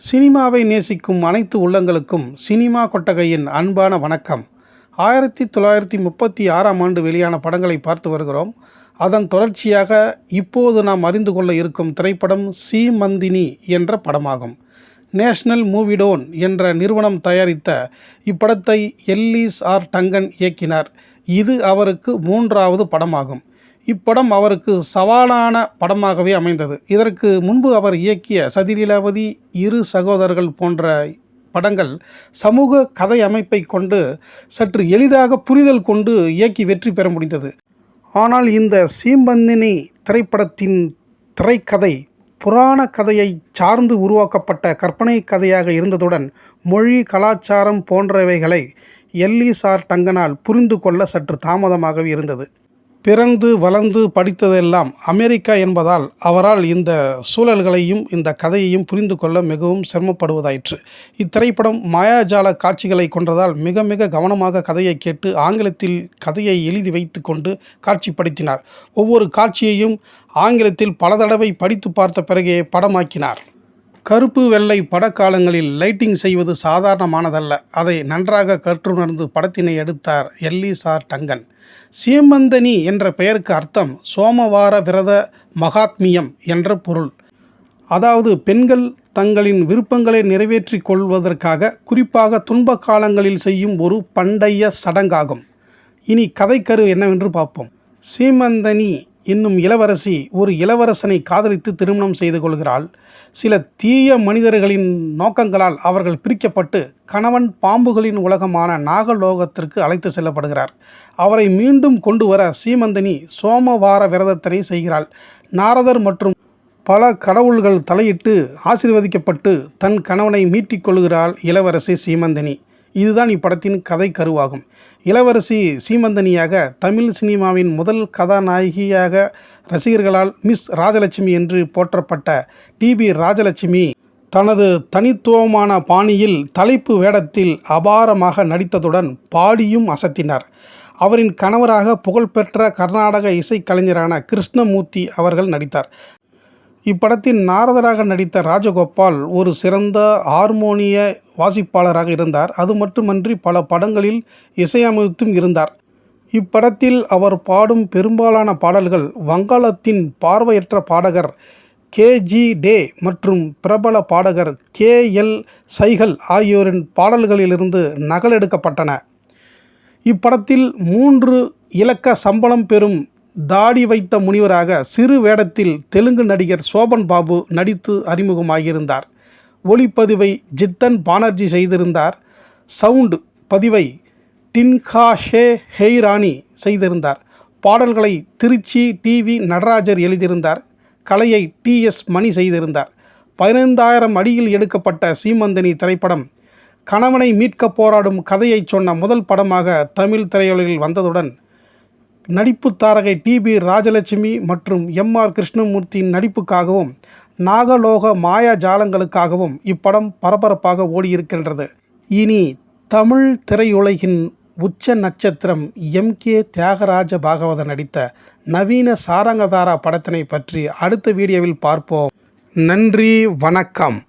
சினிமாவை நேசிக்கும் அனைத்து உள்ளங்களுக்கும் சினிமா கொட்டகையின் அன்பான வணக்கம். 1936ஆம் ஆண்டு வெளியான படங்களை பார்த்து வருகிறோம். அதன் தொடர்ச்சியாக இப்போது நாம் அறிந்து கொள்ள இருக்கும் திரைப்படம் சீமந்தினி என்ற படமாகும். நேஷனல் மூவிடோன் என்ற நிறுவனம் தயாரித்த இப்படத்தை எல்லிஸ் ஆர் டங்கன் இயக்கினார். இது அவருக்கு 3வது படமாகும். இப்படம் அவருக்கு சவாலான படமாகவே அமைந்தது. இதற்கு முன்பு அவர் இயக்கிய சதிலீலாவதி, இரு சகோதரர்கள் போன்ற படங்கள் சமூக கதை அமைப்பை கொண்டு சற்று எளிதாக புரிதல் கொண்டு இயக்கி வெற்றி பெற முடிந்தது. ஆனால் இந்த சீமந்தினி திரைப்படத்தின் திரைக்கதை புராண கதையை சார்ந்து உருவாக்கப்பட்ட கற்பனை கதையாக இருந்ததுடன் மொழி, கலாச்சாரம் போன்றவைகளை எல்லிஸ் ஆர் டங்கனால் புரிந்து கொள்ள சற்று தாமதமாகவே இருந்தது. பிறந்து வளர்ந்து படித்ததெல்லாம் அமெரிக்கா என்பதால் அவரால் இந்த சூழல்களையும் இந்த கதையையும் புரிந்து கொள்ள மிகவும் சிரமப்படுவதாயிற்று. இத்திரைப்படம் மாயாஜால காட்சிகளை கொண்டதால் மிக மிக கவனமாக கதையை கேட்டு ஆங்கிலத்தில் கதையை எழுதி வைத்து கொண்டு காட்சிப்படுத்தினார். ஒவ்வொரு காட்சியையும் ஆங்கிலத்தில் பல தடவை படித்து பார்த்த பிறகே படமாக்கினார். கருப்பு வெள்ளை படக்காலங்களில் லைட்டிங் செய்வது சாதாரணமானதல்ல. அதை நன்றாக கற்றுணர்ந்து படத்தினை எடுத்தார் எல்லிஸ் ஆர் டங்கன். சீமந்தினி என்ற பெயருக்கு அர்த்தம் சோமவார விரத மகாத்மியம் என்ற பொருள். அதாவது பெண்கள் தங்களின் விருப்பங்களை நிறைவேற்றிக் கொள்வதற்காக குறிப்பாக துன்ப காலங்களில் செய்யும் ஒரு பண்டைய சடங்காகும். இனி கதைக்கரு என்னவென்று பார்ப்போம். சீமந்தினி என்னும் இளவரசி ஒரு இளவரசனை காதலித்து திருமணம் செய்து கொள்கிறாள். சில தீய மனிதர்களின் நோக்கங்களால் அவர்கள் பிரிக்கப்பட்டு கணவன் பாம்புகளின் உலகமான நாகலோகத்திற்கு அழைத்து செல்லப்படுகிறார். அவரை மீண்டும் கொண்டு வர சீமந்தினி சோமவார விரதத்தினை செய்கிறாள். நாரதர் மற்றும் பல கடவுள்கள் தலையிட்டு ஆசீர்வதிக்கப்பட்டு தன் கணவனை மீட்டிக் கொள்கிறாள் இளவரசி சீமந்தினி. இதுதான் இப்படத்தின் கதை கருவாகும். இளவரசி சீமந்தினியாக தமிழ் சினிமாவின் முதல் கதாநாயகியாக ரசிகர்களால் மிஸ் ராஜலட்சுமி என்று போற்றப்பட்ட டிபி ராஜலட்சுமி தனது தனித்துவமான பாணியில் தலைப்பு வேடத்தில் அபாரமாக நடித்ததுடன் பாடியும் அசத்தினார். அவரின் கணவராக புகழ்பெற்ற கர்நாடக இசைக்கலைஞரான கிருஷ்ணமூர்த்தி அவர்கள் நடித்தார். இப்படத்தின் நாரதராக நடித்த ராஜகோபால் ஒரு சிறந்த ஹார்மோனிய வாசிப்பாளராக இருந்தார். அது மட்டுமன்றி பல படங்களில் இசையமைத்தும் இருந்தார். இப்படத்தில் அவர் பாடும் பெரும்பாலான பாடல்கள் வங்காளத்தின் பார்வையற்ற பாடகர் கேஜி டே மற்றும் பிரபல பாடகர் கேஎல் சைகல் ஆகியோரின் பாடல்களிலிருந்து நகலெடுக்கப்பட்டன. இப்படத்தில் 3 இலக்க சம்பளம் பெறும் தாடி வைத்த முனிவராக சிறு வேடத்தில் தெலுங்கு நடிகர் சோபன் பாபு நடித்து அறிமுகமாகியிருந்தார். ஒளிப்பதிவை ஜித்தன் பானர்ஜி செய்திருந்தார். சவுண்ட் பதிவை டின்ஹாஷே ஹெய்ரானி செய்திருந்தார். பாடல்களை திருச்சி டிவி நடராஜர் எழுதியிருந்தார். கலையை டிஎஸ் மணி செய்திருந்தார். 15,000 அடியில் எடுக்கப்பட்ட சீமந்தினி திரைப்படம் கணவனை மீட்க போராடும் கதையை சொன்ன முதல் படமாக தமிழ் திரையுலகில் வந்ததுடன் நடிப்பு தாரகை டிபி ராஜலட்சுமி மற்றும் எம்ஆர் கிருஷ்ணமூர்த்தியின் நடிப்புக்காகவும் நாகலோக மாயாஜாலங்களுக்காகவும் இப்படம் பரபரப்பாக ஓடியிருக்கின்றது. இனி தமிழ் திரையுலகின் உச்ச நட்சத்திரம் எம்கே தியாகராஜ பாகவதர் நடித்த நவீன சாரங்கதாரா படத்தினை பற்றி அடுத்த வீடியோவில் பார்ப்போம். நன்றி, வணக்கம்.